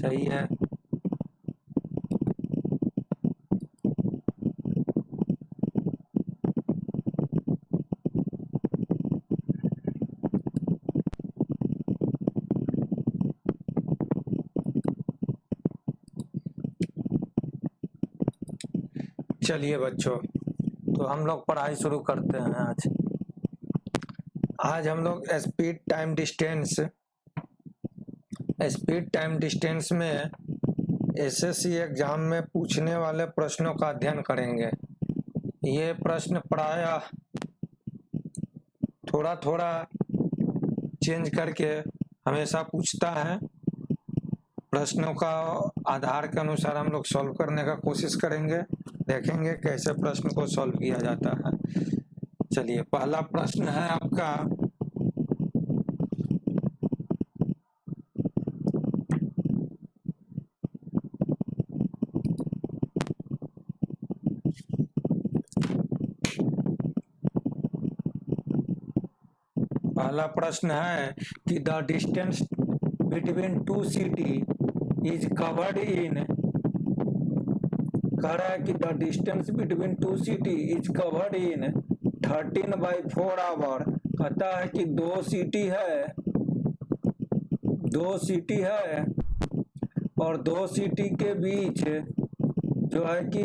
सही है। चलिए बच्चों, तो हम लोग पढ़ाई शुरू करते हैं। आज हम लोग स्पीड टाइम डिस्टेंस में एसएससी एग्जाम में पूछने वाले प्रश्नों का अध्ययन करेंगे। ये प्रश्न प्रायः थोड़ा थोड़ा चेंज करके हमेशा पूछता है। प्रश्नों का आधार के अनुसार हम लोग सॉल्व करने का कोशिश करेंगे, देखेंगे कैसे प्रश्न को सॉल्व किया जाता है। चलिए, पहला प्रश्न है आपका, पहला प्रश्न है कि the distance between two city is covered in, कह रहा है कि the distance between two city is covered in 13/4 hour. कहता है कि दो सिटी है और दो सिटी के बीच जो है कि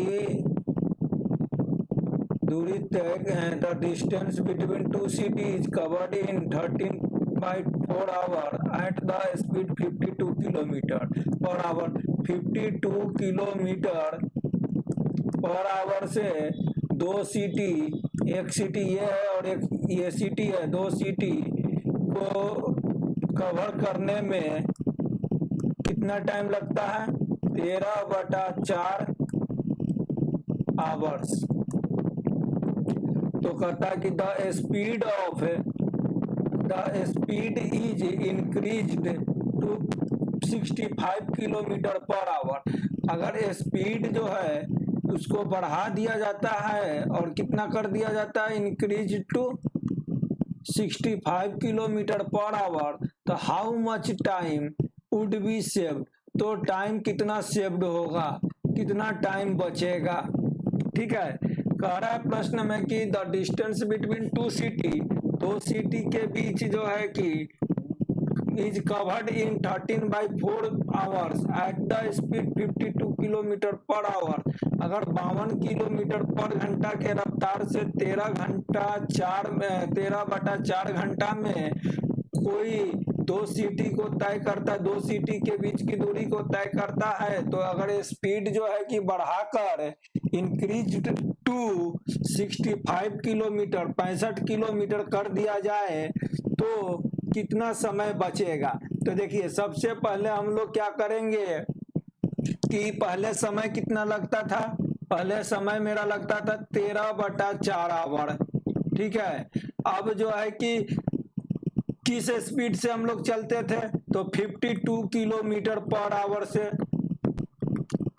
दूरी तय, the distance between two city is covered in 13/4 hour at the speed 52 kilometre per hour. 52 kilometre per hour से दो सिटी, एक सिटी ये है और एक ये सिटी है, दो सिटी को कवर करने में कितना टाइम लगता है? 13/4 आवर्स। तो कहता है कि the speed is increased to 65 kilometre per hour. अगर स्पीड जो है उसको बढ़ा दिया जाता है और कितना कर दिया जाता है, increase to 65 kilometre per hour, तो how much time would be saved, तो टाइम कितना सेव्ड होगा, कितना टाइम बचेगा। ठीक है, कह रहा है प्रश्न में कि the distance between two city, दो सिटी के बीच जो है कि is covered in 13/4 hours eight the speed 52 kilometre per hour. अगर 52 किलोमीटर पर घंटा के रफ्तार से 13/4 घंटा में कोई दो सिटी को तय करता है, दो सिटी के बीच की दूरी को तय करता है, तो अगर स्पीड जो है कि बढ़ाकर इंक्रीज टू 65 किलोमीटर, 65 किलोमीटर कर दिया जाए तो कितना समय बचेगा। तो देखिए, सबसे पहले हम लोग क्या करेंगे कि पहले समय कितना लगता था, पहले समय मेरा लगता था 13/4 आवर। ठीक है, अब जो है कि किस स्पीड से हम लोग चलते थे, तो 52 किलोमीटर पर आवर से।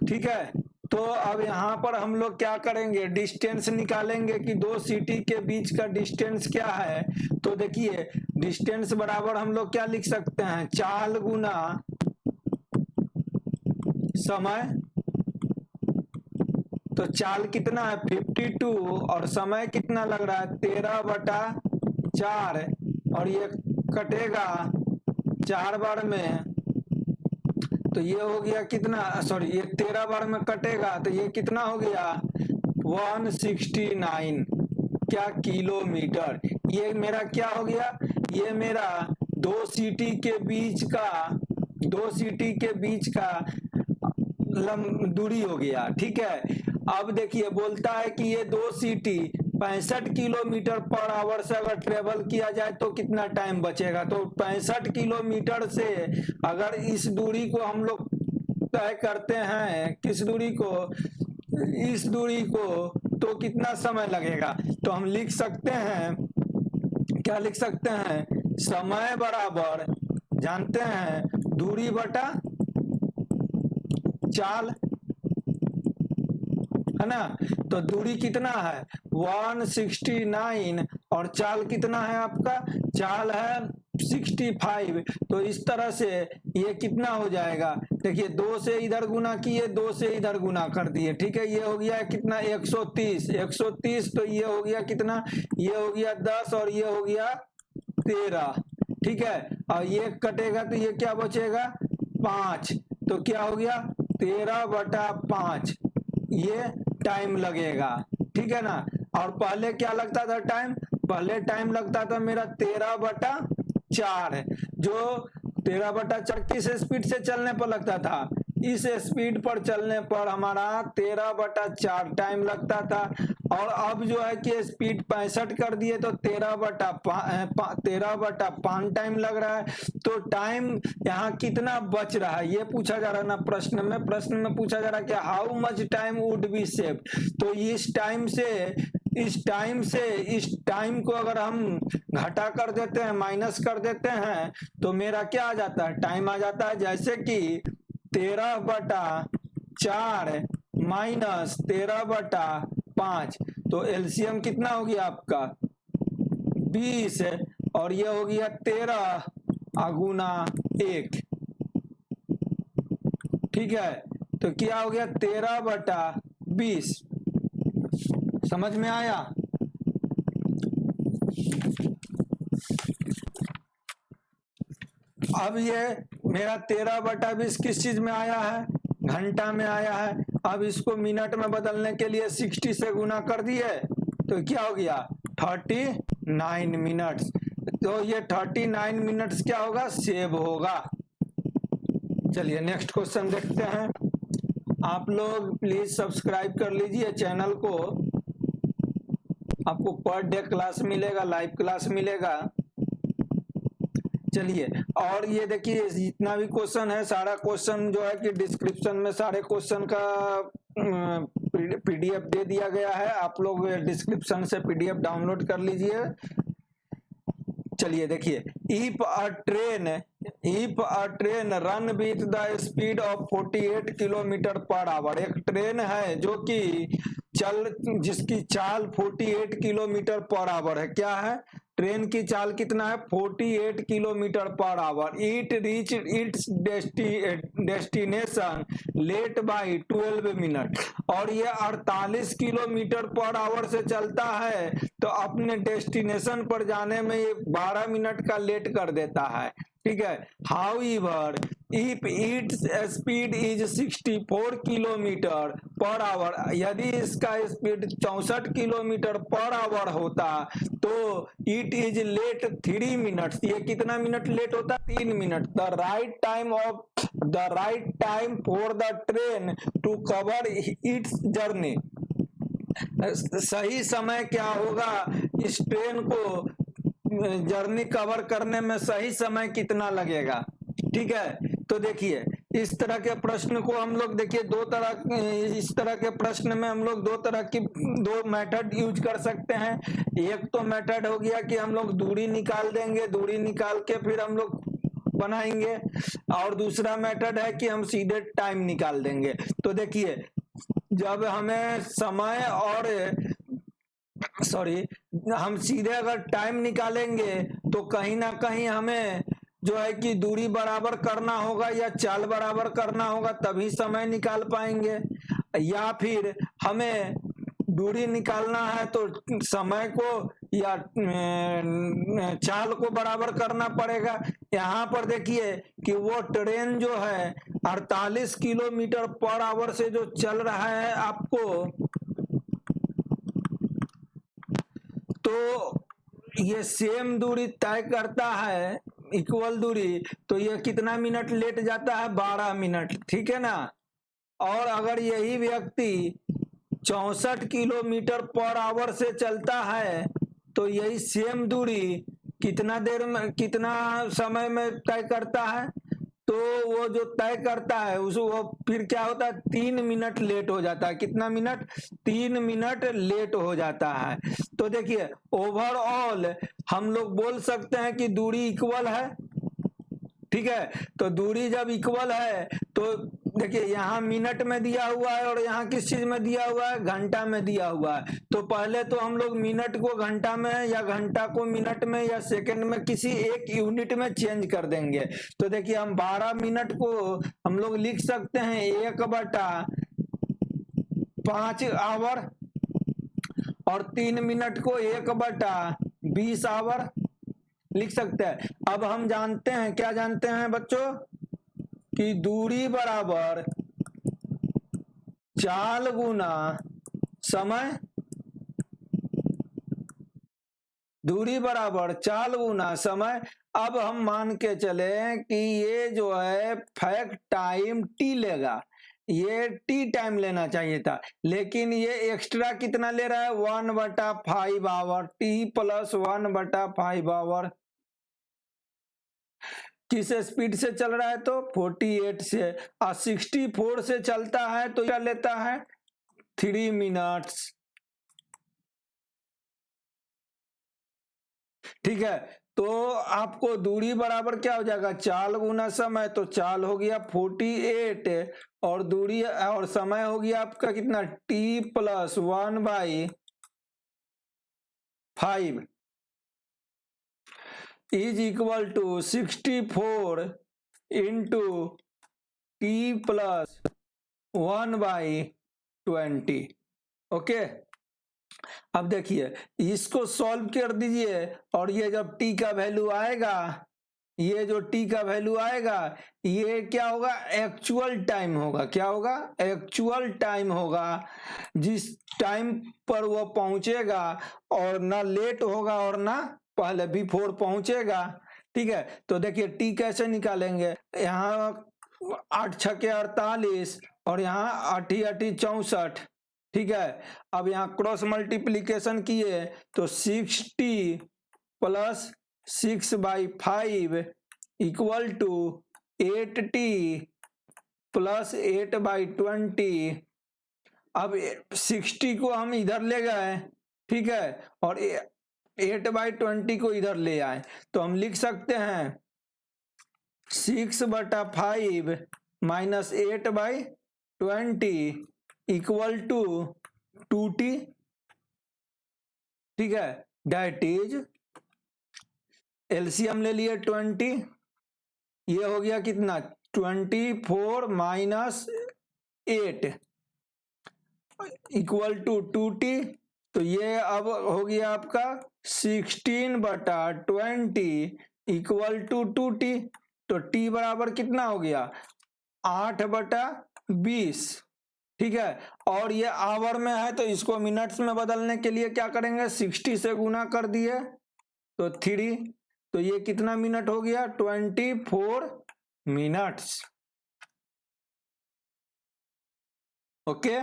ठीक है, तो अब यहाँ पर हम लोग क्या करेंगे, डिस्टेंस निकालेंगे कि दो सिटी के बीच का डिस्टेंस क्या है। तो देखिए, डिस्टेंस बराबर हम लोग क्या लिख सकते हैं, चाल गुना समय। तो चाल कितना है 52 और समय कितना लग रहा है 13/4, और ये कटेगा 4 बार में, तो ये हो गया कितना, सॉरी ये 13 बार में कटेगा, तो ये कितना हो गया 169 क्या किलोमीटर। ये मेरा क्या हो गया, ये मेरा दो सिटी के बीच का दूरी हो गया। ठीक है, अब देखिए बोलता है कि ये दो सिटी 65 किलोमीटर पर आवर से अगर ट्रेवल किया जाए तो कितना टाइम बचेगा। तो 65 किलोमीटर से अगर इस दूरी को हम लोग तय करते हैं, किस दूरी को, इस दूरी को, तो कितना समय लगेगा। तो हम लिख सकते हैं, क्या लिख सकते हैं, समय बराबर जानते हैं दूरी बटा चाल, है ना। तो दूरी कितना है 169 और चाल कितना है आपका, चाल है 65। तो इस तरह से ये कितना हो जाएगा, देखिए 2 से इधर गुना किए, 2 से इधर गुना कर दिए, ठीक है। ये हो गया कितना 130, 130। तो ये हो गया कितना, ये हो गया 10 और ये हो गया 13, ठीक है। और ये कटेगा तो ये क्या बचेगा 5। तो क्या हो गया 13/5 ये टाइम लगेगा, ठीक है ना। और पहले क्या लगता था टाइम, पहले टाइम लगता था मेरा 13/4, जो 13/4 किस स्पीड से चलने पर लगता था, इस स्पीड पर चलने पर हमारा 13/4 टाइम लगता था। और अब जो है कि स्पीड 65 कर दिए तो 13/5 टाइम लग रहा है। तो टाइम यहाँ कितना बच रहा है ये पूछा जा रहा है ना प्रश्न में पूछा जा रहा है कि how much time would be saved. तो इस टाइम को अगर हम घटा कर देते हैं, माइनस कर देते हैं, तो मेरा क्या आ जाता है, टाइम आ जाता है जैसे कि 13/4 माइनस 13/5। तो एलसीएम कितना हो गया आपका 20 और ये हो गया 13 गुना 1, ठीक है। तो क्या हो गया 13/20, समझ में आया। अब ये मेरा 13/20 किस चीज में आया है, घंटा में आया है। अब इसको मिनट में बदलने के लिए 60 से गुना कर दिए तो क्या हो गया 39 मिनट्स। तो ये 39 मिनट्स क्या होगा, सेव होगा। चलिए नेक्स्ट क्वेश्चन देखते हैं। आप लोग प्लीज सब्सक्राइब कर लीजिए चैनल को, आपको पर डे क्लास मिलेगा, लाइव क्लास मिलेगा। चलिए, और ये देखिए जितना भी क्वेश्चन है, सारा क्वेश्चन जो है कि डिस्क्रिप्शन में सारे क्वेश्चन का पीडीएफ दे दिया गया है, आप लोग डिस्क्रिप्शन से पीडीएफ डाउनलोड कर लीजिए। चलिए देखिए, if a train run with the speed of 48 kilometre per hour, एक ट्रेन है जो कि जिसकी चाल 48 किलोमीटर पर आवर है। क्या है, ट्रेन की चाल कितना है 48 kilometre per hour. It reach its destination late by 12 minute, और ये 48 किलोमीटर पर आवर से चलता है तो अपने डेस्टिनेशन पर जाने में ये 12 मिनट का लेट कर देता है, ठीक है। However if its speed is 64 kilometre per our, यदि इसका स्पीड 64 किलोमीटर पर आवर होता तो इट इज लेट 3 मिनट्स, ये कितना मिनट लेट होता 3 minute. The right time for the train to cover its journey, सही समय क्या होगा इस ट्रेन को जर्नी कवर करने में, सही समय कितना लगेगा, ठीक है। तो देखिए इस तरह के प्रश्न को हम लोग देखिए इस तरह के प्रश्न में हम लोग दो मेथड यूज कर सकते हैं। एक तो मेथड हो गया कि हम लोग दूरी निकाल देंगे, दूरी निकाल के फिर हम लोग बनाएंगे, और दूसरा मेथड है कि हम सीधे टाइम निकाल देंगे। तो देखिए जब हमें समय और हम सीधे अगर टाइम निकालेंगे तो कहीं ना कहीं हमें जो है कि दूरी बराबर करना होगा या चाल बराबर करना होगा, तभी समय निकाल पाएंगे। या फिर हमें दूरी निकालना है तो समय को या चाल को बराबर करना पड़ेगा। यहाँ पर देखिए कि वो ट्रेन जो है 48 किलोमीटर पर आवर से जो चल रहा है आपको, तो ये सेम दूरी तय करता है, इक्वल दूरी, तो ये कितना मिनट लेट जाता है 12 मिनट, ठीक है ना। और अगर यही व्यक्ति 64 किलोमीटर पर आवर से चलता है तो यही सेम दूरी कितना समय में तय करता है, तो वो जो तय करता है वो फिर क्या होता है 3 मिनट लेट हो जाता है। कितना मिनट, 3 मिनट लेट हो जाता है। तो देखिए ओवरऑल हम लोग बोल सकते हैं कि दूरी इक्वल है, ठीक है। तो दूरी जब इक्वल है तो देखिए यहाँ मिनट में दिया हुआ है और यहाँ किस चीज में दिया हुआ है, घंटा में दिया हुआ है। तो पहले तो हम लोग मिनट को घंटा में या घंटा को मिनट में या सेकंड में किसी एक यूनिट में चेंज कर देंगे। तो देखिए हम 12 मिनट को हम लोग लिख सकते हैं 1/5 आवर और 3 मिनट को 1/20 आवर लिख सकते हैं। अब हम जानते हैं, क्या जानते हैं बच्चों, कि दूरी बराबर चाल गुना समय, दूरी बराबर चाल गुना समय। अब हम मान के चले कि ये जो है फैक्ट टाइम टी लेगा, ये टी टाइम लेना चाहिए था, लेकिन ये एक्स्ट्रा कितना ले रहा है, 1/5 आवर, टी प्लस 1/5 आवर। किस स्पीड से चल रहा है, तो 48 से, और 64 से चलता है तो क्या लेता है, 3 मिनट्स। ठीक है, तो आपको दूरी बराबर क्या हो जाएगा, चाल गुना समय, तो चाल हो गया 48 और दूरी और समय हो गया आपका कितना, t plus 1/5 is equal to 64 into T plus 1/20। Okay, अब देखिए इसको सॉल्व कर दीजिए और ये जब t का वैल्यू आएगा, ये जो t का वैल्यू आएगा ये क्या होगा, एक्चुअल टाइम होगा। क्या होगा, एक्चुअल टाइम होगा, जिस टाइम पर वो पहुंचेगा और ना लेट होगा और ना पहले बिफोर पहुंचेगा। ठीक है, तो देखिए t कैसे निकालेंगे, यहाँ 8 छके 48 और यहाँ 8 8 64। ठीक है, अब यहाँ क्रॉस मल्टीप्लीकेशन किए तो 60 plus 6/5 equal to 8t plus 8/20। अब 60 को हम इधर ले गए, ठीक है, और 8/20 को इधर ले आए, तो हम लिख सकते हैं 6/5 माइनस 8/20 इक्वल टू 2t। ठीक है, डेट इज एलसीएम ले लिए 20, ये हो गया कितना 24 माइनस 8 इक्वल टू 2t। तो ये अब हो गया आपका 16/20 इक्वल टू 2t। तो t बराबर कितना हो गया 8/20। ठीक है, और ये आवर में है तो इसको मिनट्स में बदलने के लिए क्या करेंगे, 60 से गुना कर दिए तो 3, तो ये कितना मिनट हो गया 24 मिनट्स। ओके,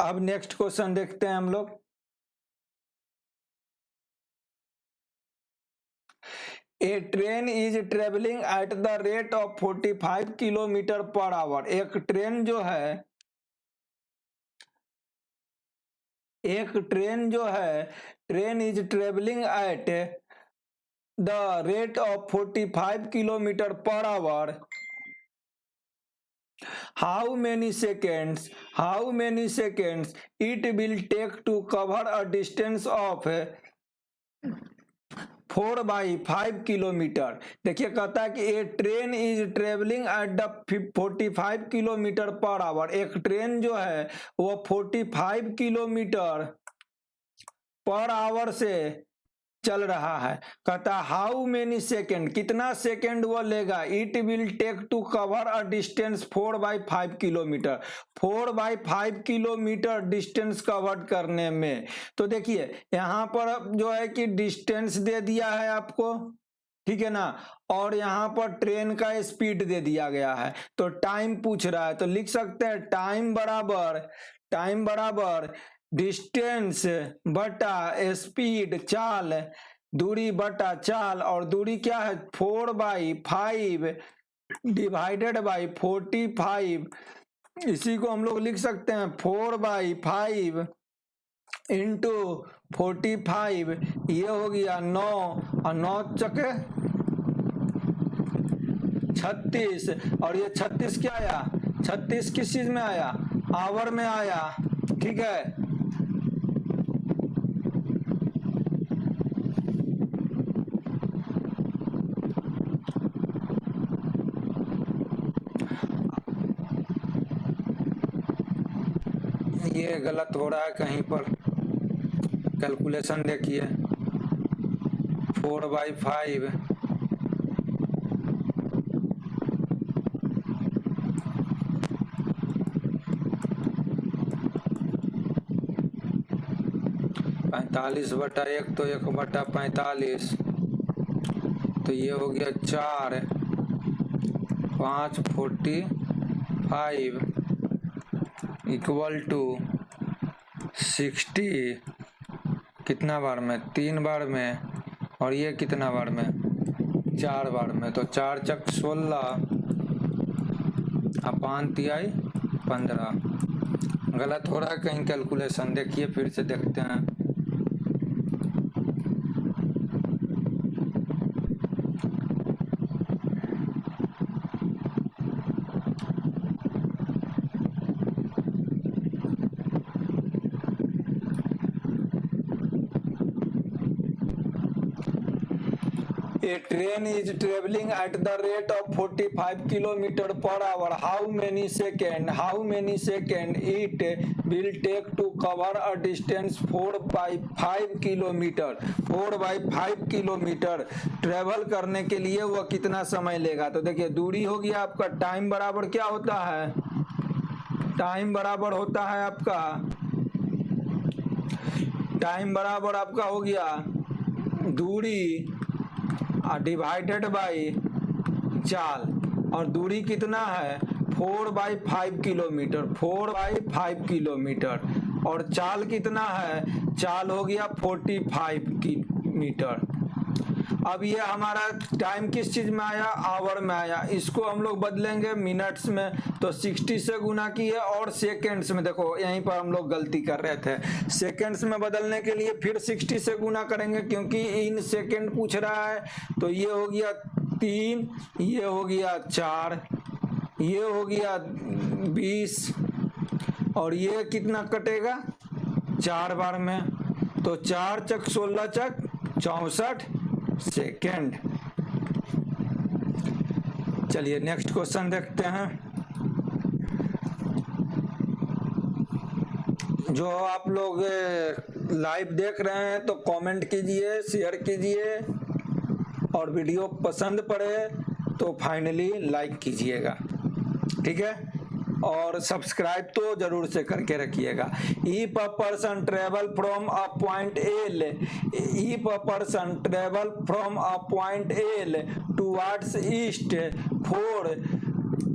अब नेक्स्ट क्वेश्चन देखते हैं हम लोग। A train is travelling at the rate of 45 kilometre per hour. एक ट्रेन जो है train is travelling at the rate of 45 kilometre per hour. How many seconds it will take to cover a distance of 4/5 kilometre. देखिए कहता है कि a train is travelling at the 45 kilometre per hour. एक train जो है वो 45 kilometre per hour से चल रहा है। कहता हाउ मेनी सेकेंड, कितना सेकेंड वो लेगा, it will take to cover a distance 4/5 kilometre, 4/5 kilometre distance cover करने में। तो देखिए यहाँ पर जो है कि डिस्टेंस दे दिया है आपको, ठीक है ना, और यहाँ पर ट्रेन का स्पीड दे दिया गया है, तो टाइम पूछ रहा है, तो लिख सकते हैं टाइम बराबर डिस्टेंस बटा स्पीड चाल, दूरी बटा चाल, और दूरी क्या है 4/5 डिवाइडेड बाई 45। इसी को हम लोग लिख सकते हैं 4/5 इंटू 45, ये हो गया 9 और 9 चके 36 और ये 36 क्या आया, 36 किस चीज में आया, आवर में आया, ठीक है। ये गलत हो रहा है कहीं पर, कैलकुलेशन देखिए 4/5 45/1 तो 1/45, तो ये हो गया 4, 5 45 इक्वल टू 60 कितना बार में, 3 बार में, और ये कितना बार में, 4 बार में, तो 4 चक 16 अपान 3 15। गलत हो रहा है कहीं कैलकुलेशन, देखिए फिर से देखते हैं। A train is traveling at the rate of 45 km per hour. How many seconds it will take to cover a distance 4/5 kilometre, 4/5 kilometre travel करने के लिए वह कितना समय लेगा। तो देखिए दूरी हो गया आपका, टाइम बराबर क्या होता है, टाइम बराबर होता है आपका, टाइम बराबर आपका हो गया दूरी डिवाइडेड बाई चाल, और दूरी कितना है 4/5 किलोमीटर, 4/5 किलोमीटर, और चाल कितना है, चाल हो गया 45 मीटर। अब ये हमारा टाइम किस चीज में आया, आवर में आया, इसको हम लोग बदलेंगे मिनट्स में, तो 60 से गुना किए, और सेकेंड्स में, देखो यहीं पर हम लोग गलती कर रहे थे, सेकेंड्स में बदलने के लिए फिर 60 से गुना करेंगे क्योंकि इन सेकेंड पूछ रहा है। तो ये हो गया 3, ये हो गया 4, ये हो गया 20, और ये कितना कटेगा 4 बार में, तो 4 चक 16 चक 64 सेकेंड। चलिए नेक्स्ट क्वेश्चन देखते हैं। जो आप लोग लाइव देख रहे हैं तो कमेंट कीजिए, शेयर कीजिए, और वीडियो पसंद पड़े तो फाइनली लाइक कीजिएगा, ठीक है, और सब्सक्राइब तो जरूर से करके रखिएगा। If a person travel from a point L, if a person travel from a point L towards east for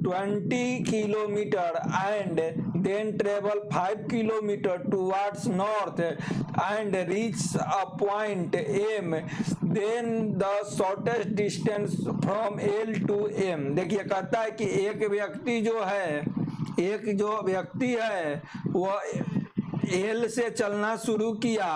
20 kilometre and then travel 5 kilometer towards north and reach a point M, then the shortest distance from L to M। देखिए कहता है कि एक व्यक्ति है वह L से चलना शुरू किया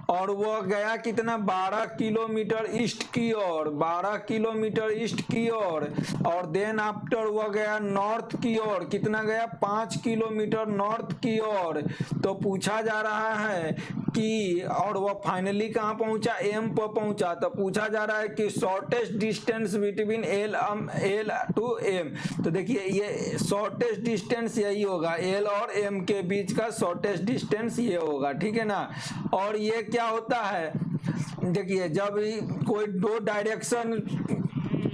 और वो गया कितना 12 किलोमीटर ईस्ट की ओर, 12 किलोमीटर ईस्ट की ओर, और देन आफ्टर वो गया नॉर्थ की ओर, कितना गया 5 किलोमीटर नॉर्थ की ओर। तो पूछा जा रहा है कि, और वो फाइनली कहाँ पहुंचा, एम पर पहुंचा। तो पूछा जा रहा है कि shortest distance between L to M. तो देखिए ये शॉर्टेस्ट डिस्टेंस यही होगा, एल और एम के बीच का शॉर्टेस्ट डिस्टेंस ये होगा, ठीक है ना। और ये क्या होता है, देखिए जब कोई 2 डायरेक्शन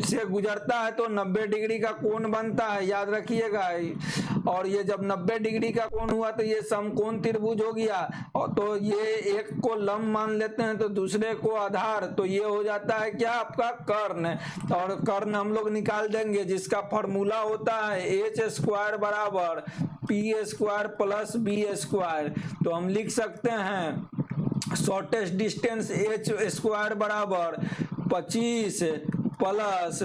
से गुजरता है तो 90 डिग्री का कोण बनता है, याद रखिएगा। और ये जब 90 डिग्री का कोण हुआ तो ये समकोण त्रिभुज हो गया, और तो ये एक को लंब मान लेते हैं तो दूसरे को आधार, तो ये हो जाता है क्या आपका कर्ण। और कर्ण हम लोग निकाल देंगे जिसका फॉर्मूला होता है h² बराबर p² प्लस b²। तो हम लिख सकते हैं शॉर्टेस्ट डिस्टेंस h² बराबर 25 प्लस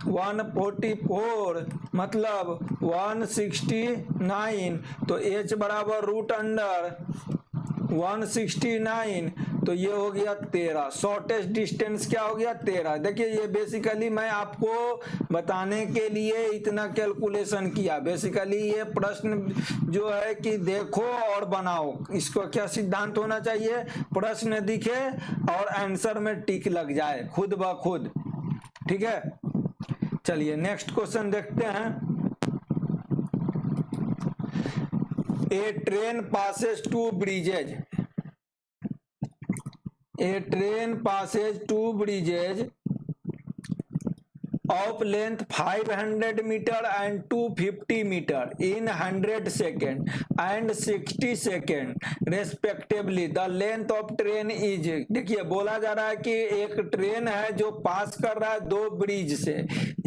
144 मतलब 169। तो h बराबर √169 तो ये हो गया 13। शॉर्टेस्ट डिस्टेंस क्या हो गया 13। देखिए ये बेसिकली मैं आपको बताने के लिए इतना कैलकुलेशन किया। बेसिकली ये प्रश्न जो है कि देखो और बनाओ, इसको क्या सिद्धांत होना चाहिए, प्रश्न दिखे और आंसर में टिक लग जाए खुद ब खुद। ठीक है, चलिए नेक्स्ट क्वेश्चन देखते हैं। A train passes two bridges, A train passes two bridges of length 500 meter and 250 meter in 100 second and 60 second respectively. The length of train is, देखिए बोला जा रहा है कि एक ट्रेन है जो पास कर रहा है दो ब्रिज से।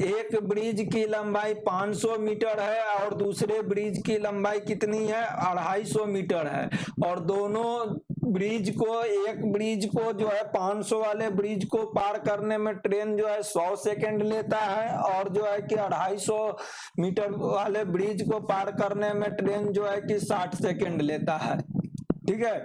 एक ब्रिज की लंबाई 500 मीटर है और दूसरे ब्रिज की लंबाई कितनी है 250 मीटर है, और दोनों ब्रिज को, एक ब्रिज को जो है 500 वाले ब्रिज को पार करने में ट्रेन जो है 100 सेकेंड लेता है, और जो है कि 250 मीटर वाले ब्रिज को पार करने में ट्रेन जो है कि 60 सेकेंड लेता है। ठीक है,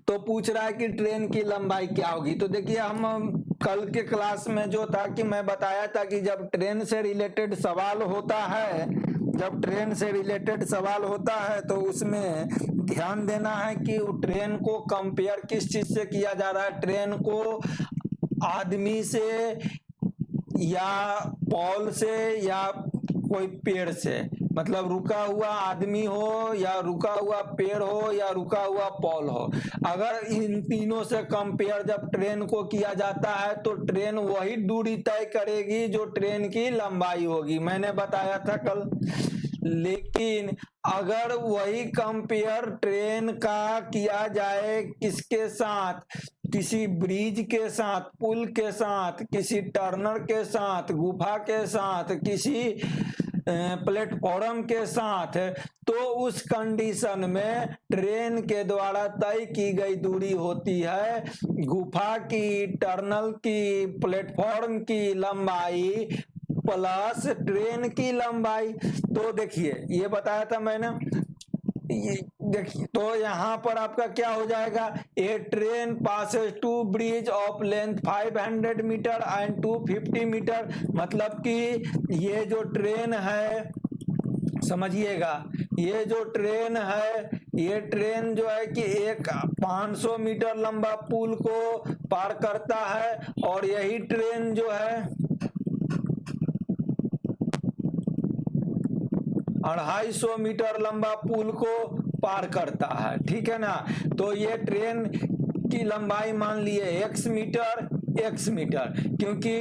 तो पूछ रहा है कि ट्रेन की लंबाई क्या होगी। तो देखिए हम कल के क्लास में जो था कि मैं बताया था कि जब ट्रेन से रिलेटेड सवाल होता है, जब ट्रेन से रिलेटेड सवाल होता है तो उसमें ध्यान देना है कि ट्रेन को कंपेयर किस चीज से किया जा रहा है, ट्रेन को आदमी से या पॉल से या कोई पेड़ से, मतलब रुका हुआ आदमी हो या रुका हुआ पेड़ हो या रुका हुआ पॉल हो। अगर इन तीनों से कंपेयर जब ट्रेन को किया जाता है तो ट्रेन वही दूरी तय करेगी जो ट्रेन की लंबाई होगी, मैंने बताया था कल। लेकिन अगर वही कंपेयर ट्रेन का किया जाए किसके साथ, किसी ब्रिज के साथ, पुल के साथ, किसी टर्नर के साथ, गुफा के साथ, किसी प्लेटफॉर्म के साथ, तो उस कंडीशन में ट्रेन के द्वारा तय की गई दूरी होती है गुफा की, टर्नल की, प्लेटफॉर्म की लंबाई प्लस ट्रेन की लंबाई। तो देखिए ये बताया था मैंने, देखिए तो यहाँ पर आपका क्या हो जाएगा, a train passes two bridge of length 500 metre and 250 metre, मतलब कि ये जो ट्रेन है, समझिएगा, ये जो ट्रेन है, ये ट्रेन जो है कि एक 500 मीटर लंबा पुल को पार करता है, और यही ट्रेन जो है 250 मीटर लंबा पुल को पार करता है। ठीक है ना, तो ये ट्रेन की लंबाई मान लिए x मीटर, क्योंकि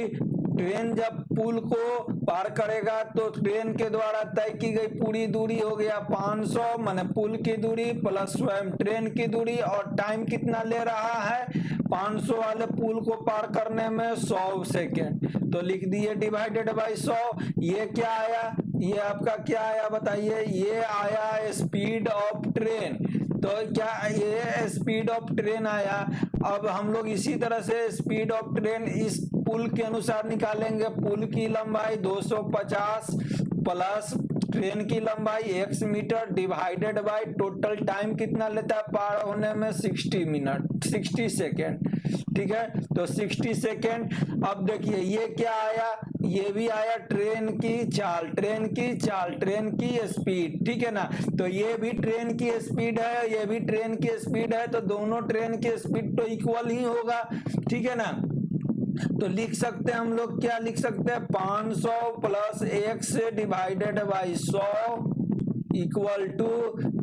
ट्रेन जब पुल को पार करेगा तो ट्रेन के द्वारा तय की गई पूरी दूरी हो गया 500, माने पुल की दूरी प्लस स्वयं ट्रेन की दूरी, और टाइम कितना ले रहा है 500 वाले पुल को पार करने में 100 सेकेंड, तो लिख दिए डिवाइडेड बाय 100। ये क्या आया, ये आपका क्या आया बताइए, ये आया स्पीड ऑफ ट्रेन। तो क्या ये स्पीड ऑफ ट्रेन आया। अब हम लोग इसी तरह से स्पीड ऑफ ट्रेन इस पुल के अनुसार निकालेंगे। पुल की लंबाई 250 प्लस ट्रेन की लंबाई x metre divided by total time कितना लेता है पार होने में 60 मिनट 60 सेकेंड। ठीक है, तो 60 सेकेंड। अब देखिए ये क्या आया, ये भी आया ट्रेन की चाल, ट्रेन की चाल, ट्रेन की स्पीड। ठीक है ना, तो ये भी ट्रेन की स्पीड है, ये भी ट्रेन की स्पीड है, तो दोनों ट्रेन की स्पीड तो इक्वल ही होगा। ठीक है ना, तो लिख सकते हैं हम लोग, क्या लिख सकते हैं, 500 plus x divided by 100 equal to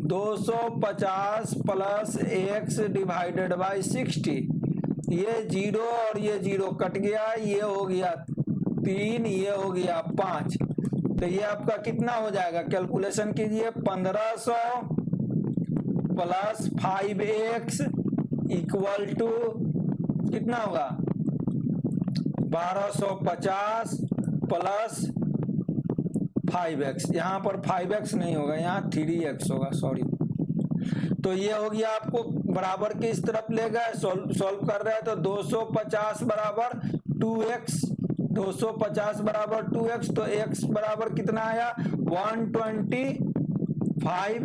250 plus x divided by 60। ये 0 और ये 0 कट गया, ये हो गया 3, ये हो गया 5, तो ये आपका कितना हो जाएगा, कैलकुलेशन कीजिए। 1500 प्लस 5x इक्वल टू कितना होगा, 1250 प्लस 5x, यहाँ पर 5x नहीं होगा, यहाँ 3x होगा, सॉरी। तो ये हो गया, आपको बराबर की इस तरफ ले गए, सॉल्व कर रहे हैं, तो 250 बराबर 2x, 250 बराबर 2x, तो x बराबर कितना आया 120 5।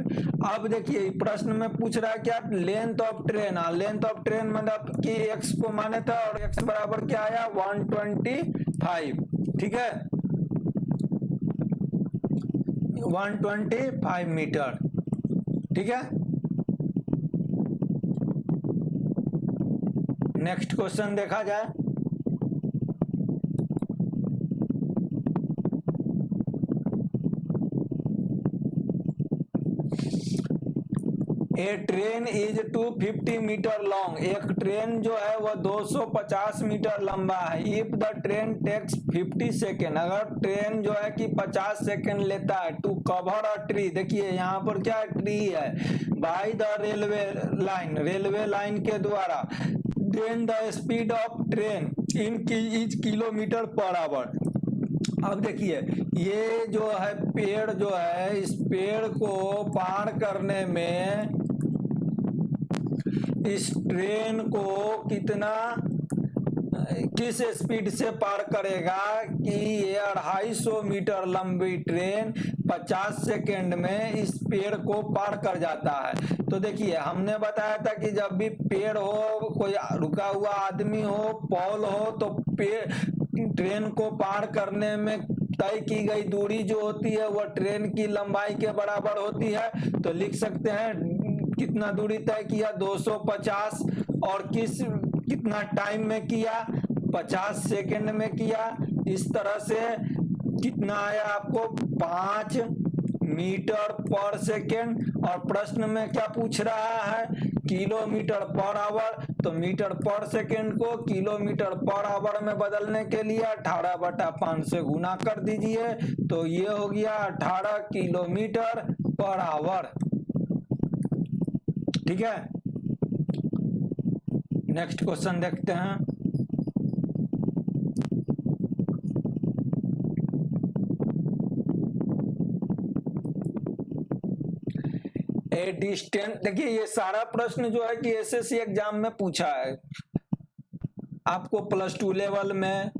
अब देखिए प्रश्न में पूछ रहा है क्या, length of train. Length of train मतलब कि x को माने था और x बराबर क्या आया 125, ठीक है 125 मीटर, ठीक है। नेक्स्ट क्वेश्चन देखा जाए। A train is 250 metre long. एक ट्रेन जो है वह 250 मीटर लंबा है। If the train takes 50 second, अगर ट्रेन जो है कि 50 सेकेंड लेता है टू कवर अ ट्री, देखिए यहाँ पर क्या ट्री है, by the railway line, railway line के द्वारा, then the speed of train in is kilometre per hour. अब देखिए ये जो है पेड़ जो है, इस पेड़ को पार करने में इस ट्रेन को किस स्पीड से पार करेगा कि ये 250 मीटर लंबी ट्रेन 50 सेकेंड में इस पेड़ को पार कर जाता है। तो देखिए हमने बताया था कि जब भी पेड़ हो, कोई रुका हुआ आदमी हो, पॉल हो, तो ट्रेन को पार करने में तय की गई दूरी जो होती है वह ट्रेन की लंबाई के बराबर होती है। तो लिख सकते हैं कितना दूरी तय किया 250, और कितना टाइम में किया 50 सेकेंड में किया। इस तरह से कितना आया आपको 5 मीटर पर सेकेंड। और प्रश्न में क्या पूछ रहा है, किलोमीटर पर आवर। तो मीटर पर सेकेंड को किलोमीटर पर आवर में बदलने के लिए 18/5 से गुना कर दीजिए, तो ये हो गया 18 किलोमीटर पर आवर, ठीक है। नेक्स्ट क्वेश्चन देखते हैं। ए डिस्टेंस, देखिए ये सारा प्रश्न जो है कि एसएससी एग्जाम में पूछा है आपको, +2 लेवल में,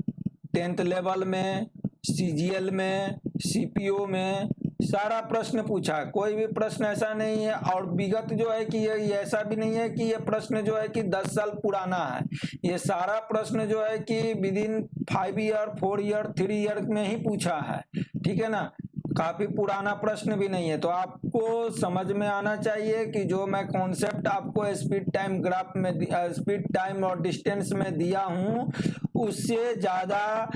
10th लेवल में, सीजीएल में, सीपीओ में, सारा प्रश्न पूछा है। कोई भी प्रश्न ऐसा नहीं है, और विगत जो है कि ये ऐसा भी नहीं है कि ये प्रश्न जो है कि 10 साल पुराना है। ये सारा प्रश्न जो है कि with in 5 year, 4 year, 3 year में ही पूछा है, ठीक है ना, काफी पुराना प्रश्न भी नहीं है। तो आपको समझ में आना चाहिए कि जो मैं कॉन्सेप्ट आपको स्पीड टाइम ग्राफ में, स्पीड टाइम और डिस्टेंस में दिया हूं, उससे ज्यादा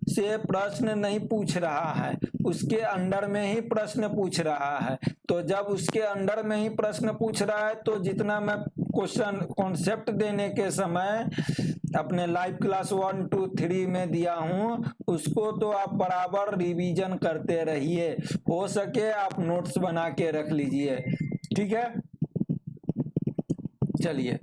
से प्रश्न नहीं पूछ रहा है, उसके अंडर में ही प्रश्न पूछ रहा है। तो जब उसके अंडर में ही प्रश्न पूछ रहा है तो जितना मैं क्वेश्चन कॉन्सेप्ट देने के समय अपने लाइव क्लास 1, 2, 3 में दिया हूं, उसको तो आप बराबर रिवीजन करते रहिए, हो सके आप नोट्स बना के रख लीजिए, ठीक है। चलिए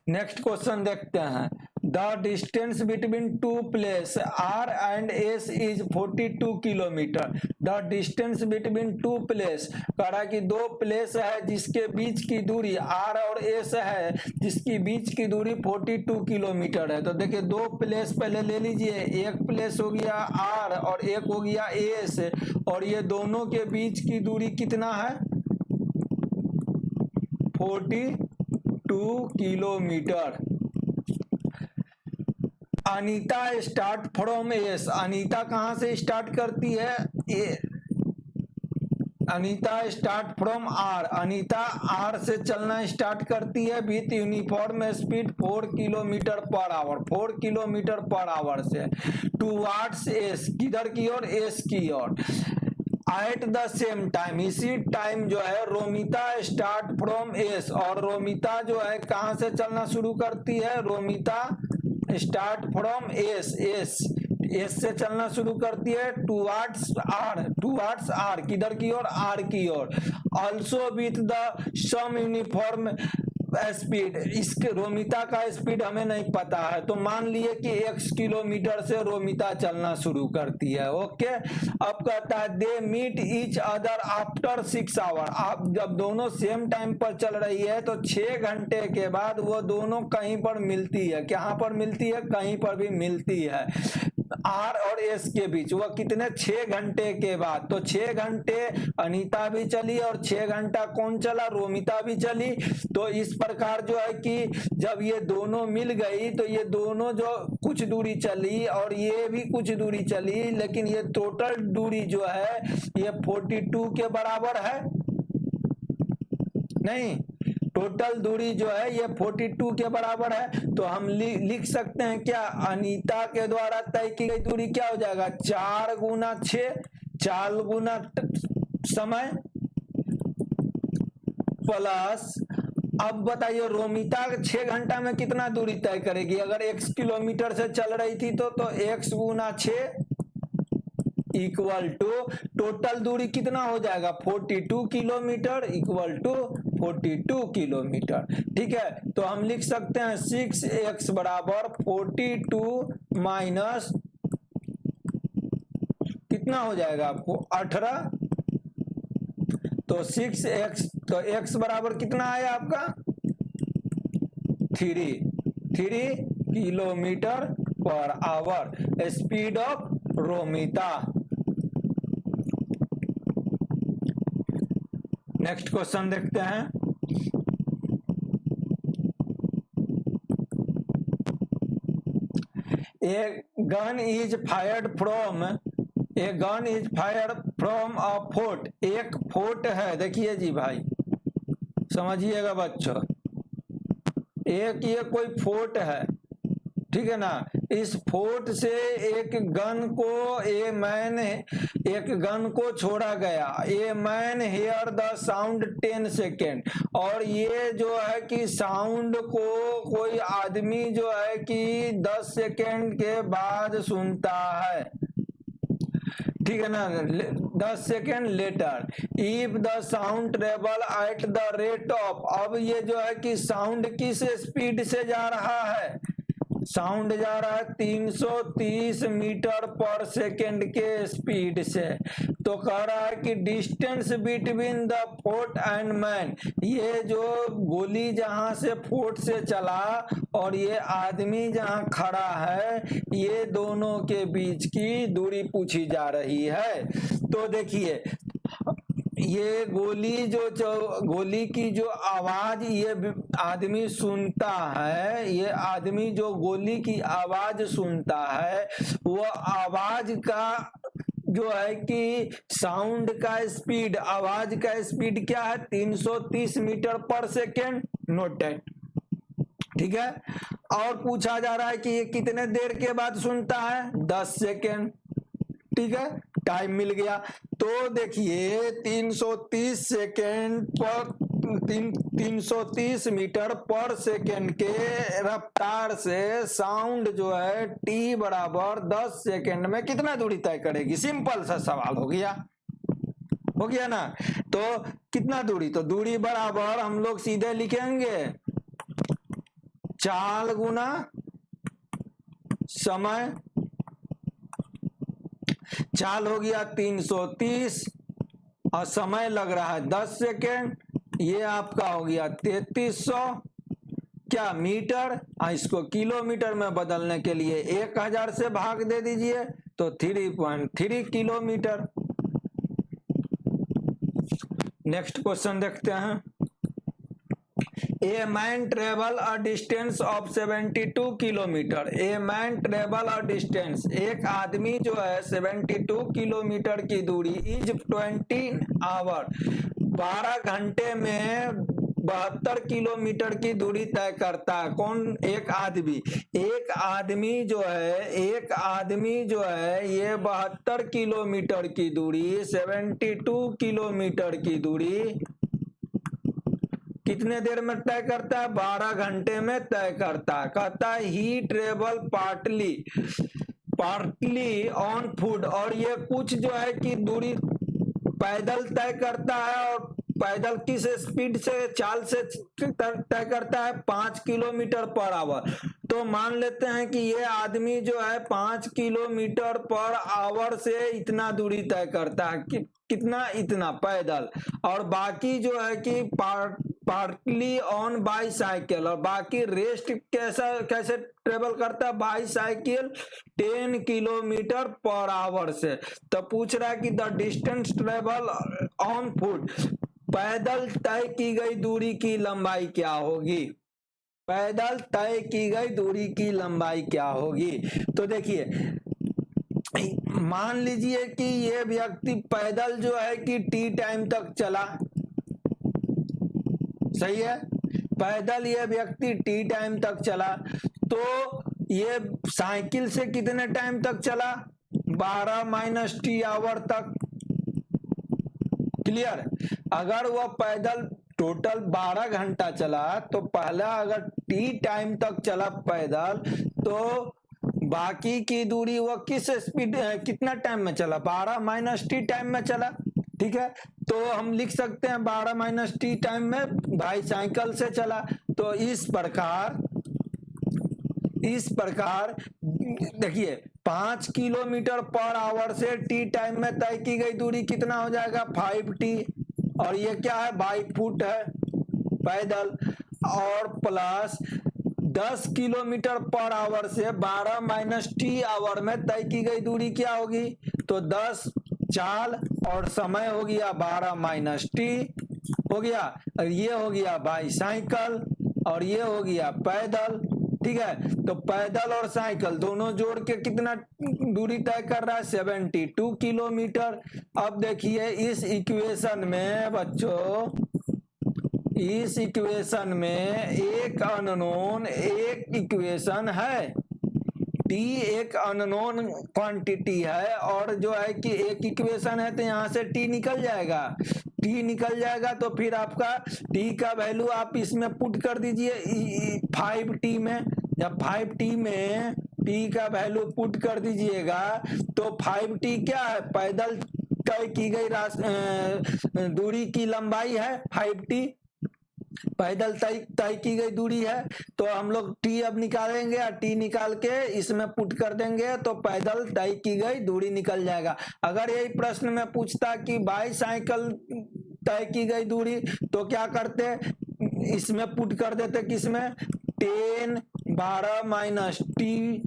नेक्स्ट क्वेश्चन देखते हैं। The distance between 2 place R and S is 42 kilometre. The distance between 2 place, कह रहा है कि 2 प्लेस है जिसके बीच की दूरी R और S है, जिसकी बीच की दूरी 42 किलोमीटर है। तो देखिए 2 प्लेस पहले ले लीजिए, एक प्लेस हो गया R और एक हो गया S, और ये दोनों के बीच की दूरी कितना है 42 kilometre. Anita start from S, Anita कहां से स्टार्ट करती है, Anita start from R, Anita R से चलना स्टार्ट करती है with uniform speed 4 kilometre per hour, 4 kilometre per hour से टूवर्ड्स एस, किधर की ओर, एस की ओर। एट द सेम टाइम, इसी टाइम जो है रोमिता स्टार्ट फ्रॉम एस, और रोमिता जो है कहां से चलना शुरू करती है, Romita start from S, S से चलना शुरू करती है टूवर्ड्स आर, टूवर्ड्स आर, किधर की ओर, आर की ओर। Also with the same uniform speed, इसके रोमिता का स्पीड हमें नहीं पता है, तो मान लिए कि x किलोमीटर से रोमिता चलना शुरू करती है, ओके। अब कहता है they meet each other after 6 hour, आप जब दोनों सेम टाइम पर चल रही है तो 6 घंटे के बाद वो दोनों कहीं पर मिलती है, कहां पर मिलती है, कहीं पर भी मिलती है। आर और एस के बीच, वह कितने 6 घंटे के बाद। तो 6 घंटे अनीता भी चली और 6 घंटा कौन चला, रोमिता भी चली। तो इस प्रकार जो है कि जब ये दोनों मिल गई तो ये दोनों जो कुछ दूरी चली और ये भी कुछ दूरी चली, लेकिन ये टोटल दूरी जो है ये 42 के बराबर है नहीं, टोटल दूरी जो है ये 42 के बराबर है। तो हम लिख सकते हैं क्या, अनीता के द्वारा तय की गई दूरी क्या हो जाएगा, 4 गुना 6, 4 गुना समय प्लस, अब बताइए रोमिता 6 घंटा में कितना दूरी तय करेगी। अगर x किलोमीटर से चल रही थी तो x गुना 6 इक्वल टू टोटल दूरी कितना हो जाएगा 42 किलोमीटर इक्वल टू 42 किलोमीटर। ठीक है, तो हम लिख सकते हैं 6x बराबर 42 माइनस कितना हो जाएगा आपको 18, तो 6x, तो x बराबर कितना आया आपका 3 kilometre per our, speed of Romita. Next question देखते हैं। A gun is fired from a fort, एक फोर्ट है, देखिए जी भाई समझिएगा बच्चों, एक ये कोई फोर्ट है, ठीक है ना। इस फोर्ट से एक गन को छोड़ा गया। A man hear the sound 10 second, और ये जो है कि साउंड को कोई आदमी जो है कि 10 सेकेंड के बाद सुनता है, ठीक है ना, 10 second later. If the sound travel at the rate of, अब ये जो है कि साउंड किस स्पीड से जा रहा है, साउंड जा रहा है 330 मीटर पर सेकेंड के स्पीड से। तो कह रहा है कि distance between the fort and man, ये जो गोली जहां से फोर्ट से चला और ये आदमी जहां खड़ा है, ये दोनों के बीच की दूरी पूछी जा रही है। तो देखिए ये गोली की जो आवाज ये आदमी सुनता है, ये आदमी जो गोली की आवाज सुनता है, वो आवाज का जो है कि साउंड का स्पीड, आवाज का स्पीड क्या है 330 मीटर पर सेकेंड, नोटेड, ठीक है। और पूछा जा रहा है कि ये कितने देर के बाद सुनता है 10 सेकेंड, ठीक है, टाइम मिल गया। तो देखिए 330 मीटर पर सेकेंड के रफ्तार से साउंड जो है टी बराबर 10 सेकेंड में कितना दूरी तय करेगी। सिंपल सा सवाल हो गया ना। तो कितना दूरी, तो दूरी बराबर हम लोग सीधे लिखेंगे 4 गुना समय, चाल हो गया 330 और समय लग रहा है 10 सेकेंड, ये आपका हो गया 3300 क्या मीटर। इसको किलोमीटर में बदलने के लिए 1000 से भाग दे दीजिए तो 3.3 किलोमीटर। नेक्स्ट क्वेश्चन देखते हैं। A man travel a distance of 72 kilometre, a man travel a distance, एक आदमी जो है 72 किलोमीटर की दूरी इज 20 आवर, 12 घंटे में 72 किलोमीटर की दूरी तय करता है। कौन, एक आदमी जो है ये 72 किलोमीटर की दूरी, 72 किलोमीटर की दूरी कितने देर में तय करता है, 12 घंटे में तय करता है। कहता है ही ट्रेवल पार्टली ऑन फुट, और ये कुछ जो है कि दूरी पैदल तय करता है, और पैदल किस स्पीड से, चाल से तय करता है 5 किलोमीटर पर आवर। तो मान लेते हैं कि ये आदमी जो है 5 किलोमीटर पर आवर से इतना दूरी तय करता है, कितना, इतना पैदल, और बाकी जो है कि पार्टली ऑन बाईसाइकिल, और बाकी रेस्ट कैसे ट्रेवल करता है बाईसाइकिल 10 किलोमीटर पर आवर से। तो पूछ रहा है कि the distance travel on foot, पैदल तय की गई दूरी की लंबाई क्या होगी, पैदल तय की गई दूरी की लंबाई क्या होगी। तो देखिए मान लीजिए कि ये व्यक्ति पैदल जो है कि टी टाइम तक चला, सही है, पैदल ये व्यक्ति टी टाइम तक चला, तो ये साइकिल से कितने टाइम तक चला, 12 - टी आवर तक। क्लियर। अगर वह पैदल टोटल 12 घंटा चला तो पहला अगर टी टाइम तक चला पैदल, तो बाकी की दूरी वह किस स्पीड कितना टाइम में चला, 12 - टी टाइम में चला। ठीक है, तो हम लिख सकते हैं 12 - टी टाइम में बाईसाइकिल से चला। तो इस प्रकार देखिए 5 किलोमीटर पर आवर से टी टाइम में तय की गई दूरी कितना हो जाएगा, 5t, और ये क्या है, बाई फुट है पैदल, और प्लस 10 किलोमीटर पर आवर से 12 - टी आवर में तय की गई दूरी क्या होगी, तो 10 चाल और समय हो गया 12 - टी हो गया, और ये हो गया बाईसाइकिल और ये हो गया पैदल। ठीक है, तो पैदल और साइकिल दोनों जोड़ के कितना दूरी तय कर रहा है, 72 किलोमीटर। अब देखिए इस इक्वेशन में बच्चों, इस इक्वेशन में एक अननोन एक इक्वेशन है, टी एक अननोन क्वांटिटी है, और जो है कि एक इक्वेशन है तो यहाँ से टी निकल जाएगा, टी निकल जाएगा तो फिर आपका टी का वैल्यू आप इसमें पुट कर दीजिए 5t में। जब 5t में टी का वैल्यू पुट कर दीजिएगा तो 5t क्या है, पैदल तय की गई दूरी की लंबाई है 5t, पैदल तय की गई दूरी है। तो हम लोग टी अब निकालेंगे और टी निकाल के इसमें पुट कर देंगे तो पैदल तय की गई दूरी निकल जाएगा। अगर यही प्रश्न में पूछता कि बाईसाइकिल तय की गई दूरी, तो क्या करते, इसमें पुट कर देते, किसमें, 10 12 - टी